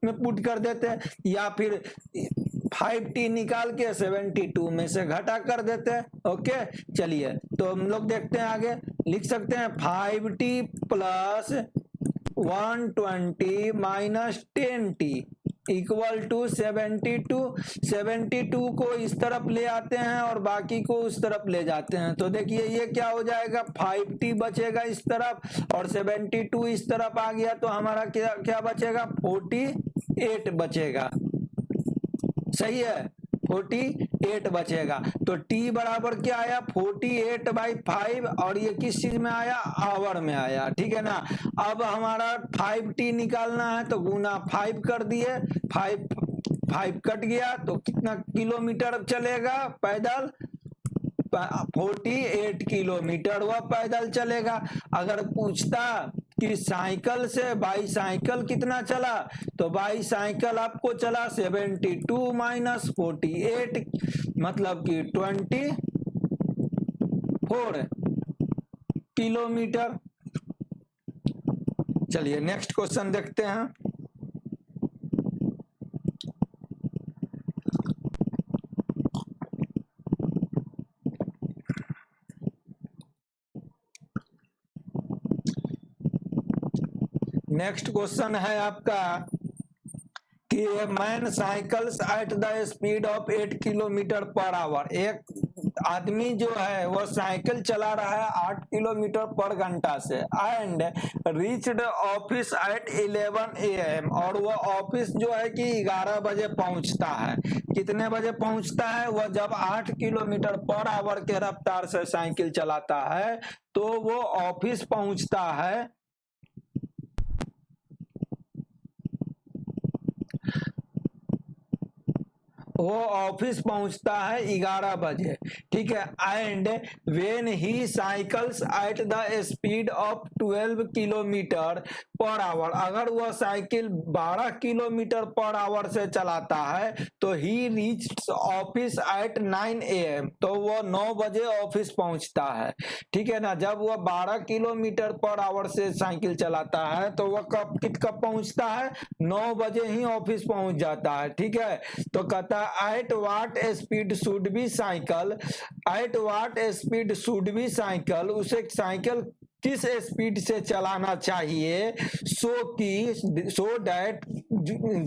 में पुट कर देते, या फिर 5t निकाल के 72 में से घटा कर देते हैं। ओके, चलिए तो हम लोग देखते हैं आगे, लिख सकते हैं 5t plus 120 minus 10t equal to 72। 72 को इस तरफ ले आते हैं और बाकी को उस तरफ ले जाते हैं, तो देखिए ये क्या हो जाएगा, 5t बचेगा इस तरफ और 72 इस तरफ आ गया, तो हमारा क्या क्या बचेगा, 48 बचेगा। सही है, 48 बचेगा। तो t बराबर क्या आया, 48/5, और ये किस चीज में आया, आवर में आया। ठीक है ना। अब हमारा 5t निकालना है तो गुना 5 कर दिए, 5 कट गया तो कितना किलोमीटर चलेगा पैदल, 48 किलोमीटर वह पैदल चलेगा। अगर पूछता कि साइकिल से बाईसाइकिल कितना चला, तो बाईसाइकिल आपको चला 72 - 48 मतलब कि 24 किलोमीटर। चलिए नेक्स्ट क्वेश्चन देखते हैं। नेक्स्ट क्वेश्चन है आपका कि a man cycles eight the speed of 8 kilometre per hour. एक आदमी जो है वो साइकिल चला रहा है 8 किलोमीटर पर घंटा से, and reached office at 11 AM, और वो ऑफिस जो है कि 11 बजे पहुंचता है। कितने बजे पहुंचता है, वह जब 8 किलोमीटर पर आवर के रफ्तार से साइकिल चलाता है तो वो ऑफिस पहुंचता है वो ऑफिस पहुंचता है 11 बजे, ठीक है। And when he cycles eight the speed of 12 kilometre per hour, अगर वह साइकिल 12 किलोमीटर पर आवर से चलाता है तो ही रीच ऑफिस एट 9 AM, तो वह 9 बजे ऑफिस पहुंचता है, ठीक है ना। जब वह 12 किलोमीटर पर आवर से साइकिल चलाता है तो वह कब पहुंचता है, 9 बजे ही ऑफिस पहुंच जाता है, ठीक है। तो कहता है at what speed should be cycle, at what speed should be cycle, उसे साइकिल किस स्पीड से चलाना चाहिए, सो डैट,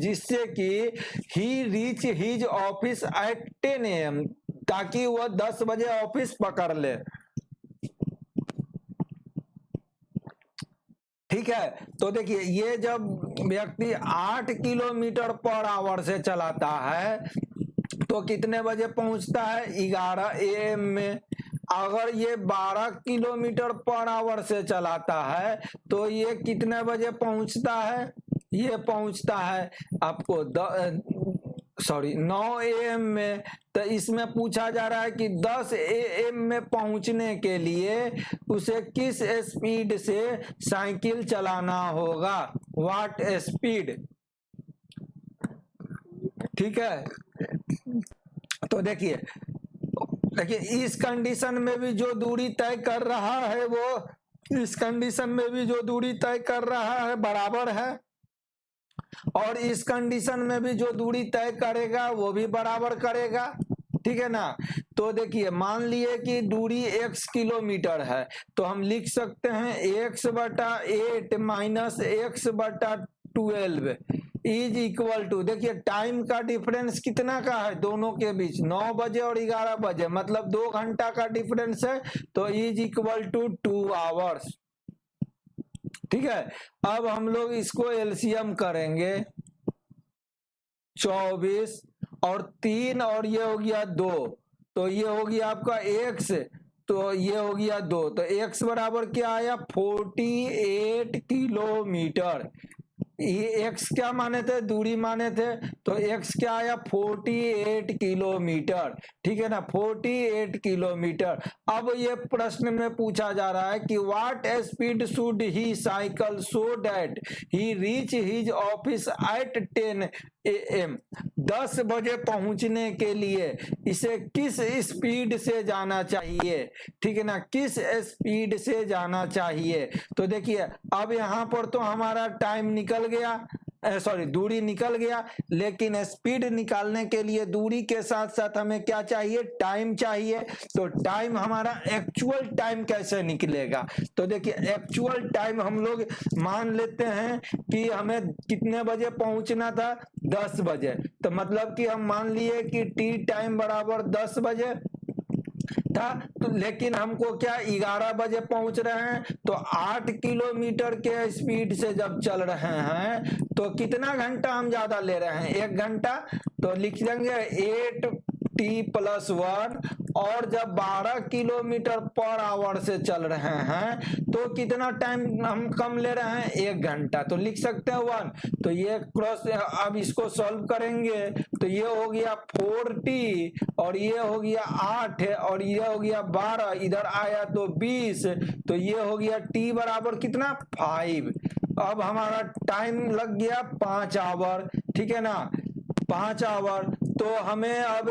जिससे कि he reach his office at 10 AM, ताकि वह 10 बजे ऑफिस पकड़ ले, ठीक है। तो देखिए ये जब व्यक्ति 8 किलोमीटर पर आवर से चलाता है तो कितने बजे पहुंचता है, 11 AM में। अगर ये 12 किलोमीटर पर आवर से चलाता है तो ये कितने बजे पहुंचता है, ये पहुंचता है आपको 9 AM में। तो इसमें पूछा जा रहा है कि 10 AM में पहुंचने के लिए उसे किस स्पीड से साइकिल चलाना होगा, व्हाट स्पीड, ठीक है। तो देखिए इस कंडीशन में भी जो दूरी तय कर रहा है वो इस कंडीशन में भी जो दूरी तय कर रहा है बराबर है, और इस कंडीशन में भी जो दूरी तय करेगा वो भी बराबर करेगा, ठीक है ना। तो देखिए मान लिए कि दूरी x किलोमीटर है तो हम लिख सकते हैं x/8 minus x/12 is equal to, देखिए टाइम का डिफरेंस कितना का है दोनों के बीच, 9 बजे और 11 बजे, मतलब 2 घंटा का डिफरेंस है, तो इज इक्वल टू 2 आवर्स, ठीक है। अब हम लोग इसको एलसीएम करेंगे, 24 और 3 और ये हो गया 2, तो ये हो गया आपका x, तो ये हो गया 2, तो x बराबर क्या आया, 48 किलोमीटर। ये x क्या माने थे, दूरी माने थे, तो x क्या आया, 48 किलोमीटर, ठीक है ना, 48 किलोमीटर। अब ये प्रश्न में पूछा जा रहा है कि what speed should he cycle so that he reach his office at 10 AM, 10 बजे पहुंचने के लिए इसे किस स्पीड से जाना चाहिए, ठीक है ना, किस स्पीड से जाना चाहिए। तो देखिए अब यहाँ पर तो हमारा टाइम निकल गया, सॉरी दूरी निकल गया, लेकिन स्पीड निकालने के लिए दूरी के साथ साथ हमें क्या चाहिए, टाइम चाहिए। तो टाइम हमारा एक्चुअल टाइम कैसे निकलेगा, तो देखिए एक्चुअल टाइम हम लोग मान लेते हैं कि हमें कितने बजे पहुंचना था, 10 बजे, तो मतलब कि हम मान लिए कि टी टाइम बराबर 10 बजे था, तो लेकिन हमको क्या 11 बजे पहुंच रहे हैं, तो 8 किलोमीटर के स्पीड से जब चल रहे हैं तो कितना घंटा हम ज्यादा ले रहे हैं, 1 घंटा, तो लिख देंगे 8t+1, और जब 12 किलोमीटर पर आवर से चल रहे हैं तो कितना टाइम हम कम ले रहे हैं, 1 घंटा, तो लिख सकते हैं 1। तो ये क्रॉस, अब इसको सॉल्व करेंगे तो ये हो गया 4t और ये हो गया 8 और ये हो गया 12, इधर आया तो 20, तो ये हो गया t बराबर कितना, 5। अब हमारा टाइम लग गया 5 आवर, ठीक है ना, 5 आवर। तो हमें अब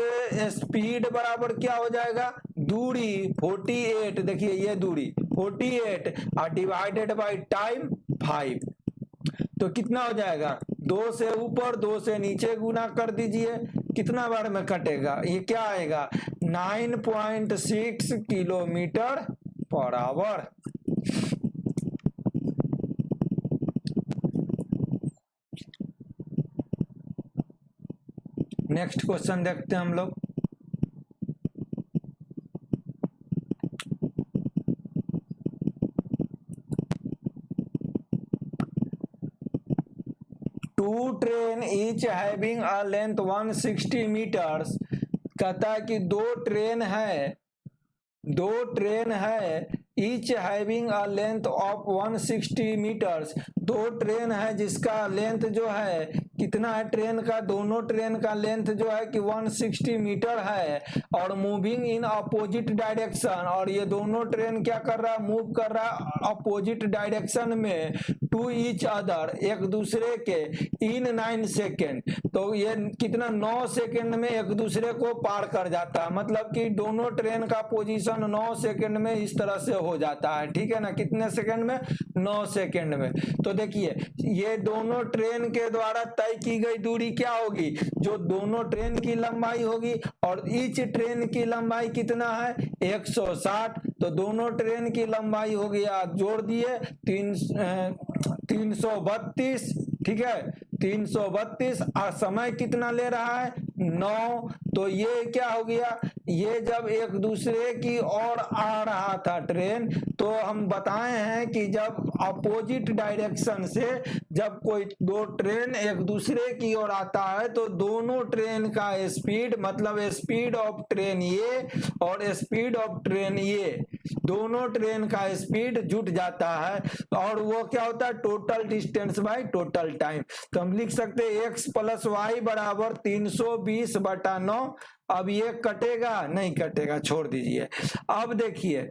स्पीड बराबर क्या हो जाएगा, दूरी 48, देखिए ये दूरी 48 और डिवाइडेड बाय टाइम 5, तो कितना हो जाएगा, 2 से ऊपर 2 से नीचे गुना कर दीजिए, कितना बार में कटेगा, ये क्या आएगा, 9.6 kilometre per our. Next question देखते हैं हम लोग। Two train each having a length 160 metres, कहता है कि दो ट्रेन है each having a length of 160 metres. दो ट्रेन है जिसका लेंथ जो है कितना है, ट्रेन का दोनों ट्रेन का लेंथ जो है कि 160 मीटर है, और मूविंग इन अपोजिट डायरेक्शन, और ये दोनों ट्रेन क्या कर रहा है, मूव कर रहा है अपोजिट डायरेक्शन में, टू ईच अदर, एक दूसरे के, इन 9 सेकेंड। तो ये कितना 9 सेकेंड में एक दूसरे को पार कर जाता है, मतलब कि दोनों ट्रेन का पोजीशन 9 सेकेंड में इस तरह से हो जाता है, ठीक है ना। कितने सेकेंड में, 9 सेकेंड में। तो देखिए ये दोनों ट्रेन के द्वारा तय की गई दूरी क्या होगी, जो दोनों ट्रेन की लंबाई होगी, और ईच ट्रेन की लंबाई कितना है, 160। तो दोनों ट्रेन की लंबाई होगी, आप जोड़ दिए 332, ठीक है, 332। और समय कितना ले रहा है, 9। तो ये क्या हो गया, ये जब एक दूसरे की ओर आ रहा था ट्रेन, तो हम बताए हैं कि जब अपोजिट डायरेक्शन से जब कोई दो ट्रेन एक दूसरे की ओर आता है, तो दोनों ट्रेन का स्पीड, मतलब स्पीड ऑफ ट्रेन ये और स्पीड ऑफ ट्रेन ये, दोनों ट्रेन का स्पीड जुट जाता है, और वो क्या होता है, total distance by total time. तो हम लिख सकते हैं x + y बराबर 320/9। अब ये कटेगा, नहीं कटेगा, छोड़ दीजिए। अब देखिए,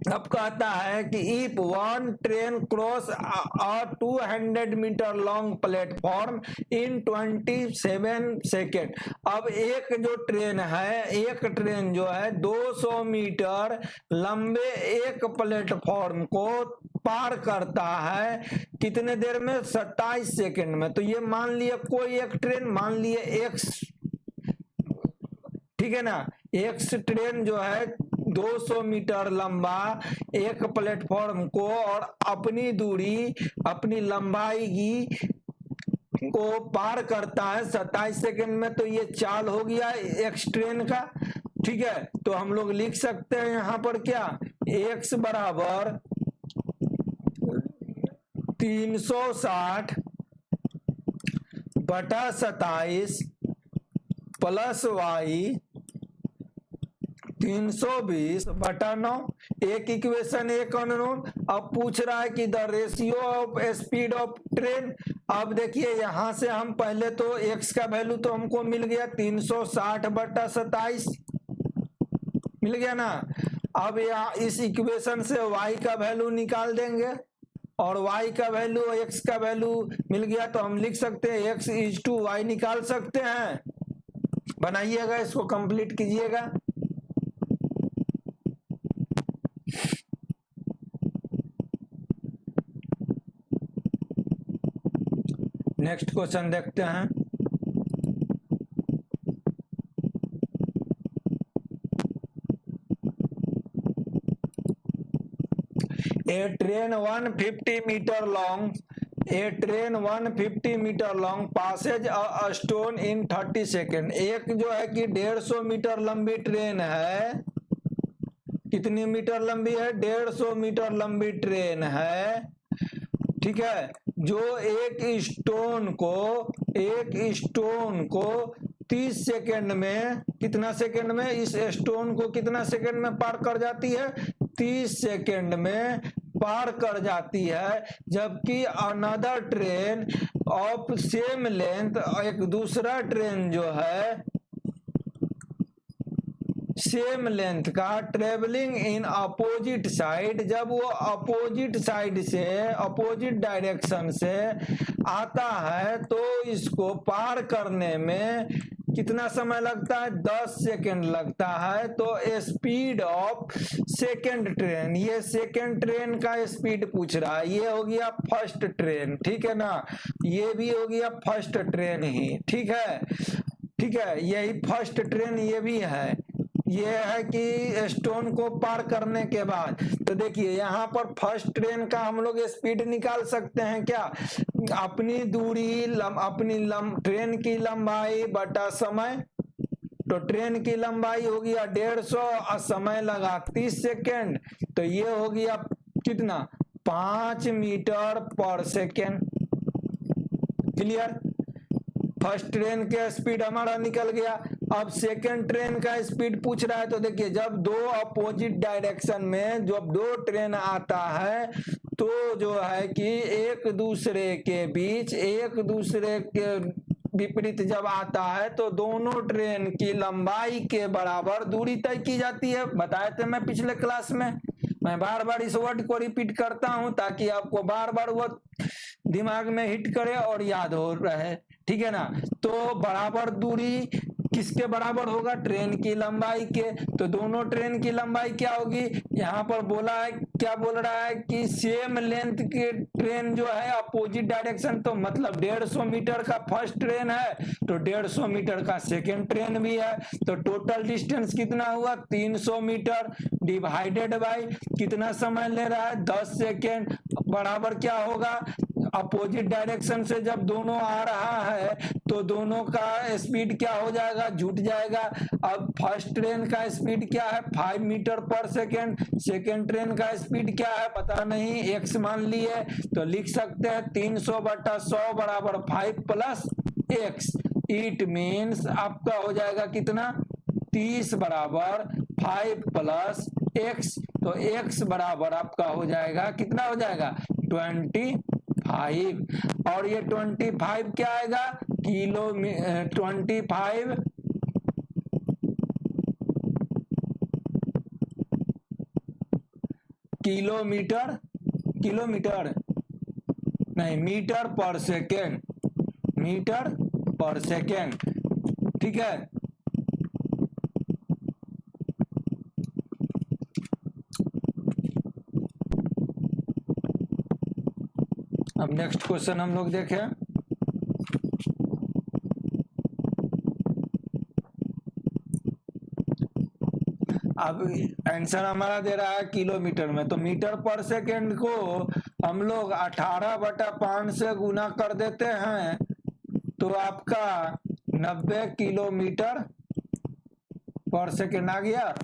अब कहता है कि if one train cross a 200 metre long platform in 27 second. अब एक जो ट्रेन है, एक ट्रेन जो है 200 मीटर लंबे एक प्लेटफॉर्म को पार करता है कितने देर में, 27 सेकेंड में। तो ये मान लिए कोई एक ट्रेन, मान लिए एक्स, ठीक है ना, एक्स ट्रेन जो है 200 मीटर लंबा एक प्लेटफॉर्म को और अपनी दूरी, अपनी लंबाई को पार करता है 27 सेकेंड में। तो ये चाल हो गया एक्स ट्रेन का, ठीक है। तो हम लोग लिख सकते हैं यहाँ पर क्या, एक्स बराबर 360/27 प्लस वाई 320/9। एक इक्वेशन, एक अननोन। अब पूछ रहा है कि the ratio of speed of train. अब देखिए यहां से हम पहले तो x का वैल्यू तो हमको मिल गया 360/27 मिल गया ना। अब यहाँ इस इक्वेशन से y का वैल्यू निकाल देंगे, और y का वैल्यू, x का वैल्यू मिल गया, तो हम लिख सकते हैं x = y निकाल सकते हैं। बनाइएगा, इसको कंप्लीट कीजिएगा। नेक्स्ट क्वेश्चन देखते हैं। A train 150 meter long, a train 150 meter long passes a stone in 30 second. एक जो है कि 150 मीटर लंबी ट्रेन है, कितनी मीटर लंबी है, 150 मीटर लंबी ट्रेन है, ठीक है, जो एक स्टोन को 30 सेकेंड में, कितना सेकेंड में, इस स्टोन को कितना सेकेंड में पार कर जाती है, 30 सेकेंड में पार कर जाती है। जबकि another train of same length, एक दूसरा ट्रेन जो है सेम लेंथ का, ट्रेवलिंग इन अपोजिट साइड, जब वो अपोजिट साइड से, अपोजिट डायरेक्शन से आता है, तो इसको पार करने में कितना समय लगता है, 10 सेकेंड लगता है। तो स्पीड ऑफ सेकेंड ट्रेन, ये सेकेंड ट्रेन का स्पीड पूछ रहा है। ये हो गया फर्स्ट ट्रेन, ठीक है ना, ये भी हो गया फर्स्ट ट्रेन ही, ठीक है, ठीक है, यही फर्स्ट ट्रेन ये भी है। ये है कि स्टोन को पार करने के बाद, तो देखिए यहाँ पर फर्स्ट ट्रेन का हम लोग स्पीड निकाल सकते हैं क्या, अपनी दूरी, ट्रेन की लंबाई बटा समय। तो ट्रेन की लंबाई हो गया 150 और समय लगा 30 सेकेंड, तो ये हो गया कितना, 5 मीटर पर सेकेंड। क्लियर, फर्स्ट ट्रेन के स्पीड हमारा निकल गया। अब सेकेंड ट्रेन का स्पीड पूछ रहा है, तो देखिए जब दो अपोजिट डायरेक्शन में जब दो ट्रेन आता है तो जो है कि एक दूसरे के बीच, एक दूसरे के विपरीत जब आता है तो दोनों ट्रेन की लंबाई के बराबर दूरी तय की जाती है। बताए थे मैं पिछले क्लास में। मैं बार बार इस वर्ड को रिपीट करता हूं ताकि आपको बार बार वो दिमाग में हिट करे और याद हो रहे, ठीक है ना। तो बराबर दूरी किसके बराबर होगा? ट्रेन की लंबाई के। तो दोनों ट्रेन की लंबाई क्या होगी? यहाँ पर बोला है, क्या बोल रहा है कि सेम लेंथ के ट्रेन जो है अपोजिट डायरेक्शन, तो मतलब 150 मीटर का फर्स्ट ट्रेन है तो 150 मीटर का सेकेंड ट्रेन भी है। तो टोटल डिस्टेंस कितना हुआ? 300 मीटर डिवाइडेड बाय कितना समय ले रहा है? 10 सेकेंड, बराबर क्या होगा? अपोजिट डायरेक्शन से जब दोनों आ रहा है तो दोनों का स्पीड क्या हो जाएगा? जुट जाएगा। अब फर्स्ट ट्रेन का स्पीड क्या है? 5 मीटर पर सेकेंड। सेकेंड ट्रेन का स्पीड क्या है? पता नहीं, x मान लिए तो लिख सकते हैं 300/100 बराबर 5 प्लस x। इट मीन्स आपका हो जाएगा कितना? 30 बराबर 5 प्लस x। तो x बराबर आपका हो जाएगा, कितना हो जाएगा? 25। और ये 25 क्या आएगा? 25 किलोमीटर नहीं, मीटर पर सेकेंड, मीटर पर सेकेंड, ठीक है। अब नेक्स्ट क्वेश्चन हम लोग देखें। अब आंसर हमारा दे रहा है किलोमीटर में, तो मीटर पर सेकेंड को हम लोग 18/5 से गुना कर देते हैं तो आपका 90 किलोमीटर पर सेकेंड आ गया।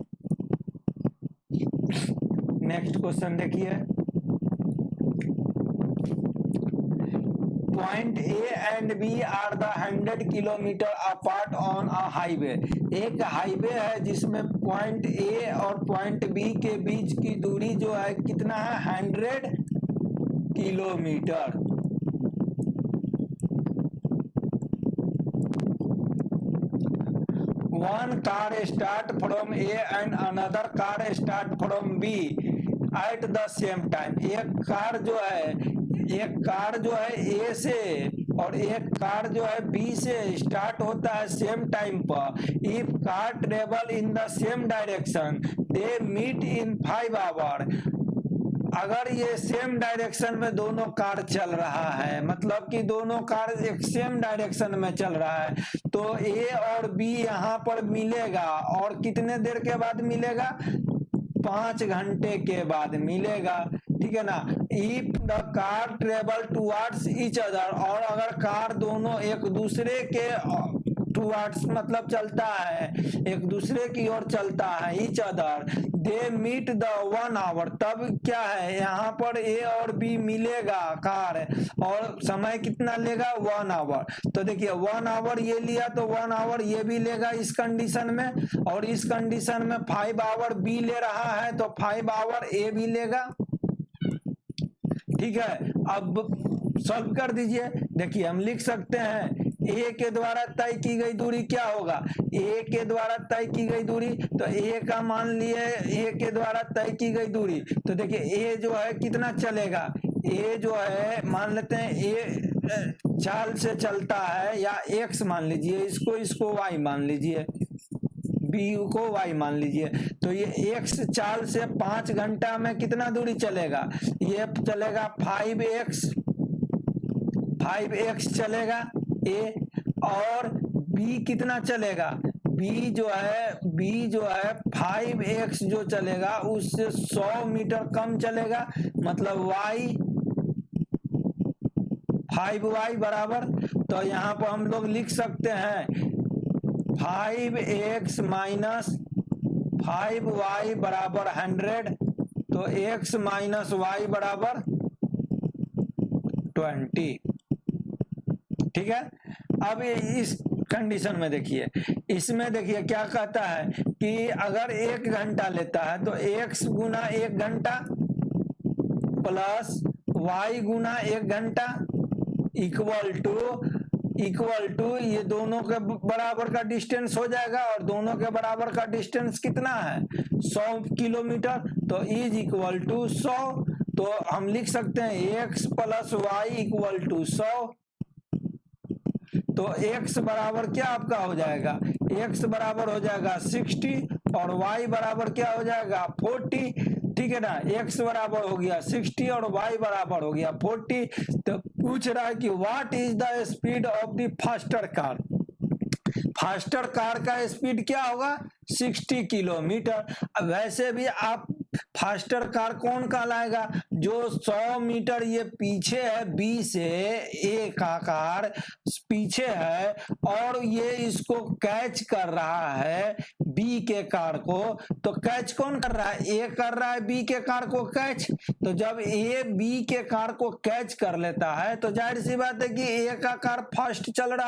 नेक्स्ट क्वेश्चन देखिए। Point A and B are the 100 kilometre apart on a highway. एक हाईवे है जिसमें पॉइंट ए और पॉइंट बी के बीच की दूरी जो है कितना है? 100 kilometre. One car start from A and another car start from B at the same time। एक कार जो है A से और एक कार जो है B से स्टार्ट होता है सेम टाइम पर। If car travel in the same direction they meet in 5 hour. अगर ये सेम डायरेक्शन में दोनों कार चल रहा है, मतलब कि दोनों कार एक सेम डायरेक्शन में चल रहा है, तो ए और बी यहाँ पर मिलेगा और कितने देर के बाद मिलेगा? 5 घंटे के बाद मिलेगा, ठीक है ना। If the car travel towards each other, और अगर कार दोनों एक दूसरे के टुवर्ड्स मतलब चलता है, एक दूसरे की ओर चलता है, each other, they meet the 1 hour, तब क्या है यहाँ पर ए और बी मिलेगा कार, और समय कितना लेगा? 1 आवर। तो देखिए 1 आवर ये लिया तो 1 आवर ये भी लेगा इस कंडीशन में, और इस कंडीशन में 5 आवर बी ले रहा है तो 5 आवर ए भी लेगा, ठीक है। अब सॉल्व कर दीजिए। देखिए हम लिख सकते हैं ए के द्वारा तय की गई दूरी क्या होगा? ए के द्वारा तय की गई दूरी, तो ए का मान लिए ए के द्वारा तय की गई दूरी, तो देखिए ए जो है कितना चलेगा? ए जो है मान लेते हैं ए चाल से चलता है, या एक्स मान लीजिए, इसको वाई मान लीजिए, बी को वाई मान लीजिए। तो ये एक्स चाल से 5 घंटा में कितना दूरी चलेगा? ये चलेगा 5x चलेगा ए, और बी कितना चलेगा? बी जो है 5x जो चलेगा उससे 100 मीटर कम चलेगा, मतलब y 5y बराबर। तो यहाँ पर हम लोग लिख सकते हैं 5x माइनस 5y बराबर 100, तो x माइनस y बराबर 20, ठीक है। अब इस कंडीशन में देखिए, इसमें देखिए क्या कहता है कि अगर 1 घंटा लेता है तो x गुना 1 घंटा प्लस y गुना 1 घंटा इक्वल टू ये दोनों के बराबर का डिस्टेंस हो जाएगा, और दोनों के बराबर का डिस्टेंस कितना है 100 किलोमीटर, तो इज इक्वल टू 100। तो हम लिख सकते हैं x plus Y equal to 100। तो x बराबर क्या आपका हो जाएगा, x बराबर हो जाएगा 60 और y बराबर क्या हो जाएगा 40, ठीक है ना। x बराबर हो गया 60 और y बराबर हो गया 40। तो पूछ रहा है कि what is the speed of the faster car. Faster car का स्पीड क्या होगा 60 किलोमीटर। अब वैसे भी आप फास्टर कार कौन कहलाएगा, जो 100 मीटर ये पीछे है बी से, ए का कार पीछे है और ये इसको कैच कर रहा है बी के कार को। तो कैच कौन कर रहा है, ए कर रहा है बी के कार को कैच। तो जब ए बी के कार को कैच कर लेता है तो जाहिर सी बात है कि ए का कार फास्ट चल रहा है।